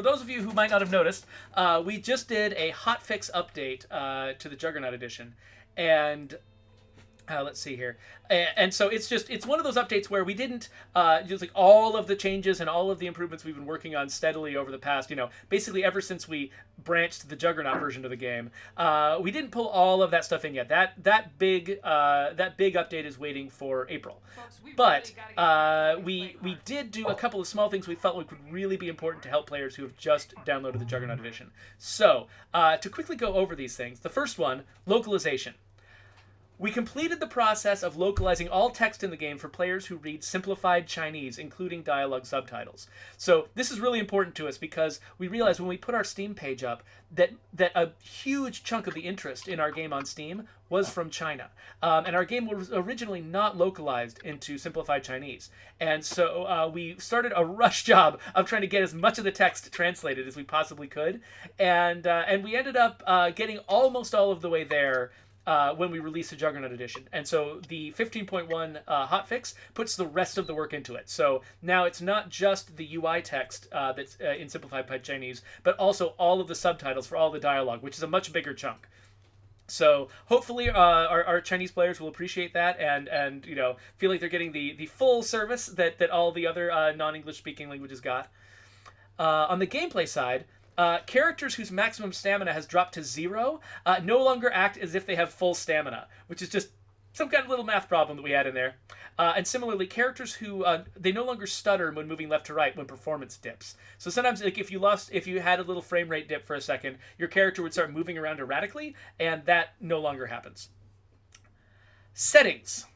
for those of you who might not have noticed, we just did a hotfix update to the Juggernaut edition, and let's see here. And so it's one of those updates where we didn't just like all of the changes and all of the improvements we've been working on steadily over the past, basically ever since we branched the Juggernaut version of the game. We didn't pull all of that stuff in yet. That big update is waiting for April. But we did do a couple of small things we felt like would really be important to help players who have just downloaded the Juggernaut edition. So to quickly go over these things, the first one, localization. We completed the process of localizing all text in the game for players who read simplified Chinese, including dialogue subtitles. So this is really important to us because we realized when we put our Steam page up that a huge chunk of the interest in our game on Steam was from China. And our game was originally not localized into simplified Chinese. And so we started a rush job of trying to get as much of the text translated as we possibly could. And we ended up getting almost all of the way there when we released the Juggernaut edition. And so the 15.1 hotfix puts the rest of the work into it. So now it's not just the UI text that's in simplified Chinese, but also all of the subtitles for all the dialogue, which is a much bigger chunk. So hopefully our Chinese players will appreciate that and feel like they're getting the full service that all the other non-English speaking languages got. On the gameplay side, characters whose maximum stamina has dropped to 0 no longer act as if they have full stamina, which is just some kind of little math problem that we had in there. And similarly, characters who they no longer stutter when moving left to right when performance dips. So sometimes, like if you had a little frame rate dip for a second, your character would start moving around erratically, and that no longer happens. Settings.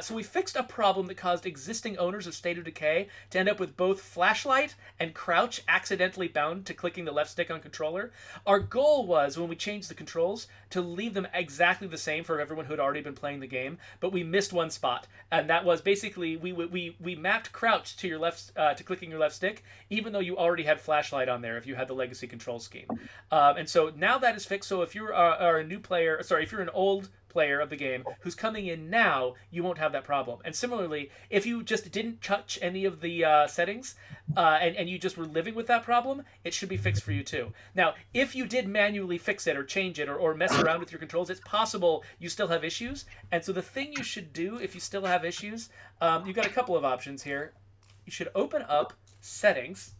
So we fixed a problem that caused existing owners of State of Decay to end up with both flashlight and crouch accidentally bound to clicking the left stick on controller. Our goal was, when we changed the controls, to leave them exactly the same for everyone who had already been playing the game, but we missed one spot, and that was basically we mapped crouch to your left to clicking your left stick, even though you already had flashlight on there if you had the legacy control scheme. And so now that is fixed. So if you're a new player, if you're an old player of the game who's coming in now, you won't have that problem. And similarly, if you just didn't touch any of the settings and you just were living with that problem, it should be fixed for you too. Now, if you did manually fix it or change it or mess around with your controls, it's possible you still have issues. And so the thing you should do if you still have issues, you've got a couple of options here. You should open up settings.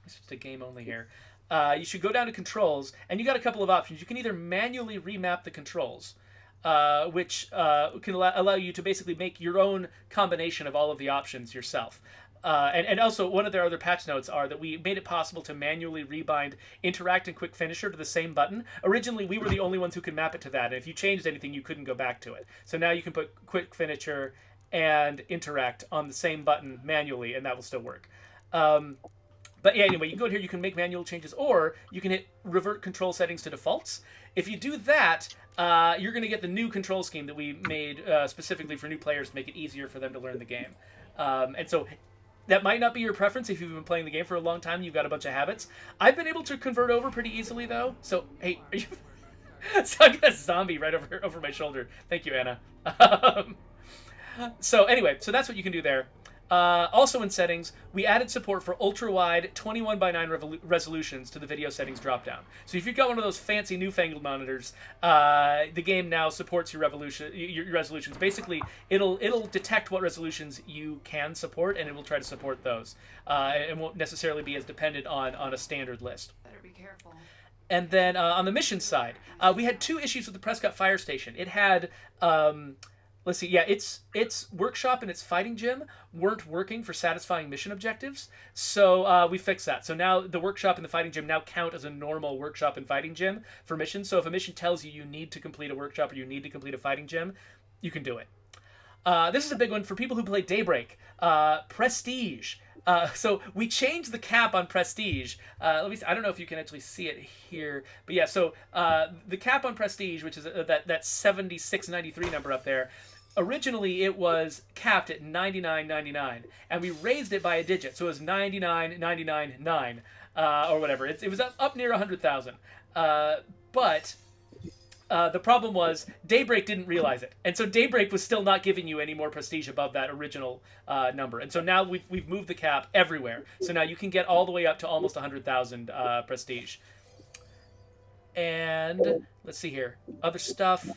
This is the game only here. You should go down to controls, and you got a couple of options. You can either manually remap the controls, which can allow you to basically make your own combination of all of the options yourself. And also, one of their other patch notes are that we made it possible to manually rebind Interact and Quick Finisher to the same button. Originally, we were the only ones who could map it to that, and if you changed anything, you couldn't go back to it. So now you can put Quick Finisher and Interact on the same button manually, and that will still work. But yeah, anyway, you can go here, you can make manual changes, or you can hit revert control settings to defaults. If you do that, you're going to get the new control scheme that we made specifically for new players to make it easier for them to learn the game. And so that might not be your preference if you've been playing the game for a long time, you've got a bunch of habits. I've been able to convert over pretty easily, though. So, hey, are you... So I got a zombie right over my shoulder. Thank you, Anna. So anyway, so that's what you can do there. Also in settings, we added support for ultra-wide 21:9 resolutions to the video settings dropdown. So if you've got one of those fancy newfangled monitors, the game now supports your resolutions. Basically, it'll detect what resolutions you can support, and it will try to support those. It won't necessarily be as dependent on a standard list. Better be careful. And then on the mission side, we had 2 issues with the Prescott Fire Station. It had... let's see, yeah, its workshop and its fighting gym weren't working for satisfying mission objectives, so we fixed that. So now the workshop and the fighting gym now count as a normal workshop and fighting gym for missions. So if a mission tells you need to complete a workshop or you need to complete a fighting gym, you can do it. This is a big one for people who play Daybreak. Prestige. So we changed the cap on Prestige. Let me see. I don't know if you can actually see it here, but yeah. So the cap on Prestige, which is that 7693 number up there, originally it was capped at 99.99, and we raised it by a digit, so it was 99.99.9 or whatever. It was up near 100,000. But The problem was Daybreak didn't realize it, and so Daybreak was still not giving you any more prestige above that original number. And so now we've moved the cap everywhere. So now you can get all the way up to almost 100,000 prestige. And let's see here, other stuff.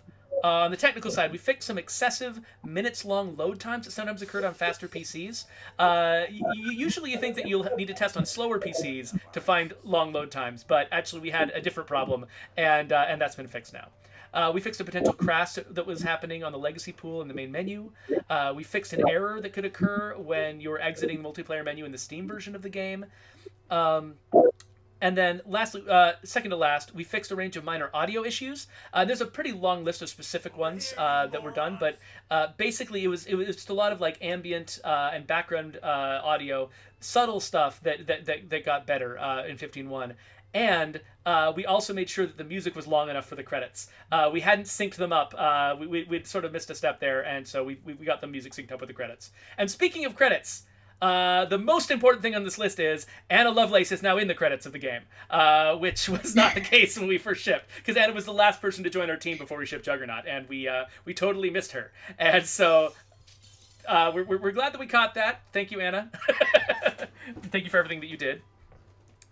On the technical side, we fixed some excessive minutes-long load times that sometimes occurred on faster PCs. Usually you think that you'll need to test on slower PCs to find long load times, but actually we had a different problem, and that's been fixed now. We fixed a potential crash that was happening on the legacy pool in the main menu. We fixed an error that could occur when you were exiting the multiplayer menu in the Steam version of the game. And then lastly, second to last, we fixed a range of minor audio issues. There's a pretty long list of specific ones that were done, but basically it was just a lot of like ambient and background audio, subtle stuff that got better in 15.1. And we also made sure that the music was long enough for the credits. We hadn't synced them up. We'd sort of missed a step there, and so we got the music synced up with the credits. And speaking of credits, the most important thing on this list is Anna Lovelace is now in the credits of the game, which was not the case when we first shipped, because Anna was the last person to join our team before we shipped Juggernaut, and we totally missed her. And so we're glad that we caught that. Thank you, Anna. Thank you for everything that you did.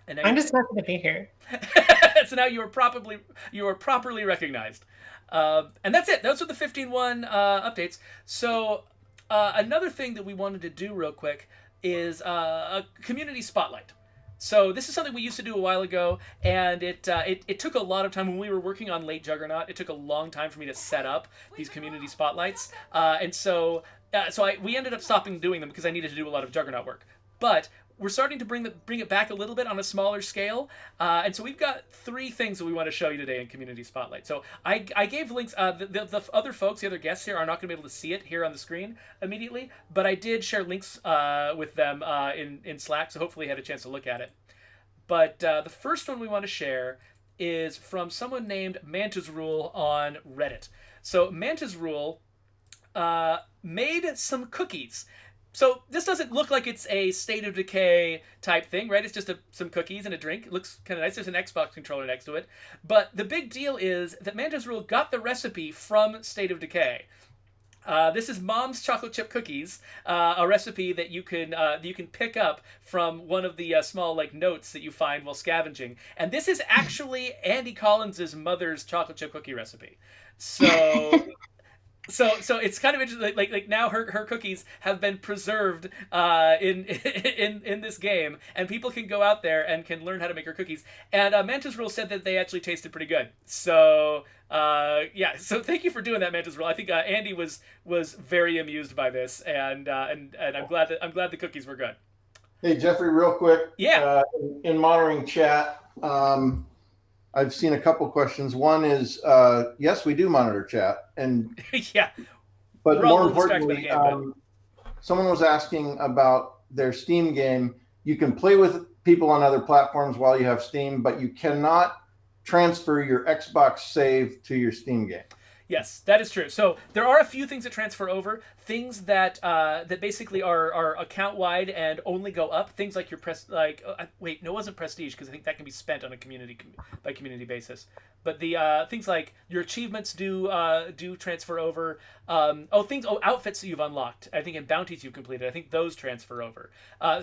And I'm just happy to be here. So now you are properly recognized. And that's it. Those are the 15.1 updates. So another thing that we wanted to do real quick is a community spotlight. So this is something we used to do a while ago, and it took a lot of time when we were working on Late Juggernaut. It took a long time for me to set up these community spotlights, and so we ended up stopping doing them because I needed to do a lot of Juggernaut work. But we're starting to bring it back a little bit on a smaller scale, and so we've got 3 things that we want to show you today in Community Spotlight. So I gave links. The other folks, the other guests here, are not going to be able to see it here on the screen immediately, but I did share links with them in Slack, so hopefully you had a chance to look at it. But the first one we want to share is from someone named Manta's Rule on Reddit. So Manta's Rule made some cookies. So this doesn't look like it's a State of Decay type thing, right? It's just some cookies and a drink. It looks kind of nice. There's an Xbox controller next to it. But the big deal is that Manta's Rule got the recipe from State of Decay. This is Mom's chocolate chip cookies, a recipe that you can pick up from one of the small like notes that you find while scavenging. And this is actually Andy Collins' mother's chocolate chip cookie recipe. So So it's kind of interesting. Like now her cookies have been preserved in this game, and people can go out there and can learn how to make her cookies. And Manta's Rule said that they actually tasted pretty good. So yeah. So thank you for doing that, Manta's Rule. I think Andy was very amused by this, and I'm glad the cookies were good. Hey Geoffrey, real quick. Yeah. In monitoring chat, I've seen a couple questions. One is, yes, we do monitor chat, and yeah, but more importantly, someone was asking about their Steam game. You can play with people on other platforms while you have Steam, but you cannot transfer your Xbox save to your Steam game. Yes, that is true. So there are a few things that transfer over. Things that that basically are account wide and only go up. Things like your wait, no, it wasn't prestige because I think that can be spent on a community basis. But the things like your achievements do transfer over. Outfits that you've unlocked. I think in bounties you've completed. I think those transfer over.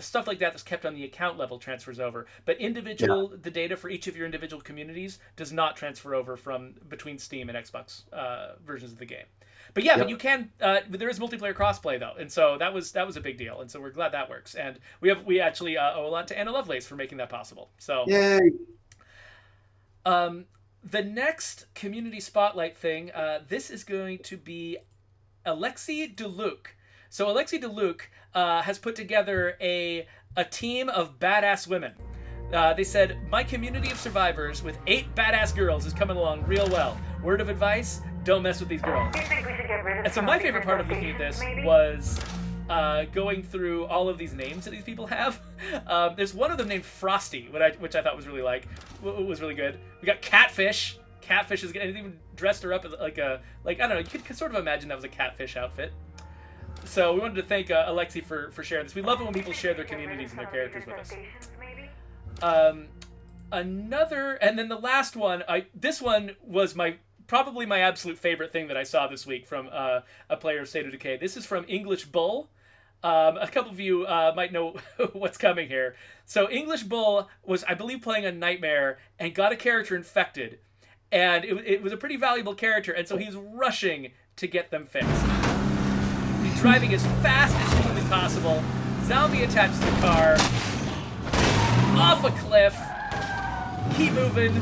Stuff like that's kept on the account level transfers over. But the data for each of your individual communities does not transfer over from between Steam and Xbox versions of the game. But yeah, but you can. There is multiplayer crossplay though, and so that was a big deal, and so we're glad that works. And we actually owe a lot to Anna Lovelace for making that possible. So yay. The next community spotlight thing, this is going to be Alexi DeLuc. So Alexi DeLuc has put together a team of badass women. They said, my community of survivors with 8 badass girls is coming along real well. Word of advice, don't mess with these girls. And so my favorite part of looking at this was going through all of these names that these people have. There's one of them named Frosty, which I thought was really good. We got Catfish. Catfish is even dressed her up as like I don't know. You could sort of imagine that was a catfish outfit. So we wanted to thank Alexi for sharing this. We love it when people share their communities and their characters with us. And then the last one. This one was probably my absolute favorite thing that I saw this week from a player of State of Decay. This is from English Bull. A couple of you might know what's coming here. So English Bull was, I believe, playing a Nightmare and got a character infected. And it was a pretty valuable character, and so he's rushing to get them fixed. He's driving as fast as humanly possible. Zombie attached to the car. Off a cliff. Keep moving.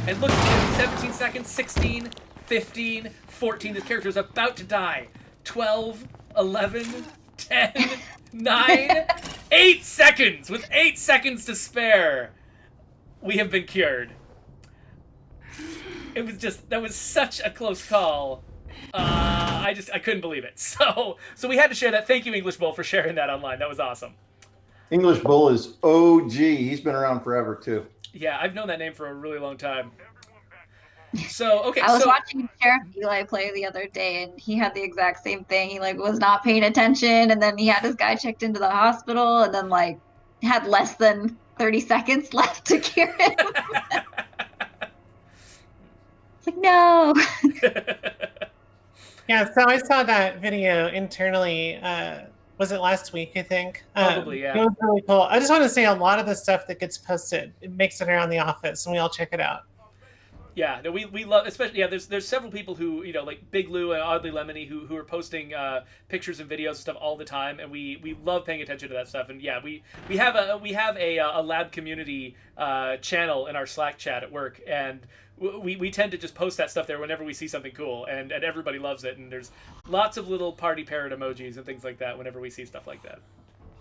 And look at 17 seconds, 16, 15, 14. This character is about to die. 12, 11, 10, 9, 8 seconds. With 8 seconds to spare, we have been cured. That was such a close call. I couldn't believe it. So we had to share that. Thank you, English Bull, for sharing that online. That was awesome. English Bull is OG. He's been around forever too. Yeah, I've known that name for a really long time. So okay, I was watching Sheriff Eli play the other day, and he had the exact same thing. He was not paying attention, and then he had his guy checked into the hospital, and then had less than 30 seconds left to cure him. It's no. Yeah, so I saw that video internally. Was it last week, I think? Probably, yeah. It was really cool. I just want to say a lot of the stuff that gets posted, it makes it around the office, and we all check it out. Yeah, no, we love, especially, yeah, there's several people who, like Big Lou and Oddly Lemony who are posting pictures and videos and stuff all the time, and we love paying attention to that stuff. And yeah, we have a lab community channel in our Slack chat at work, and we tend to just post that stuff there whenever we see something cool, and everybody loves it, and there's lots of little party parrot emojis and things like that whenever we see stuff like that.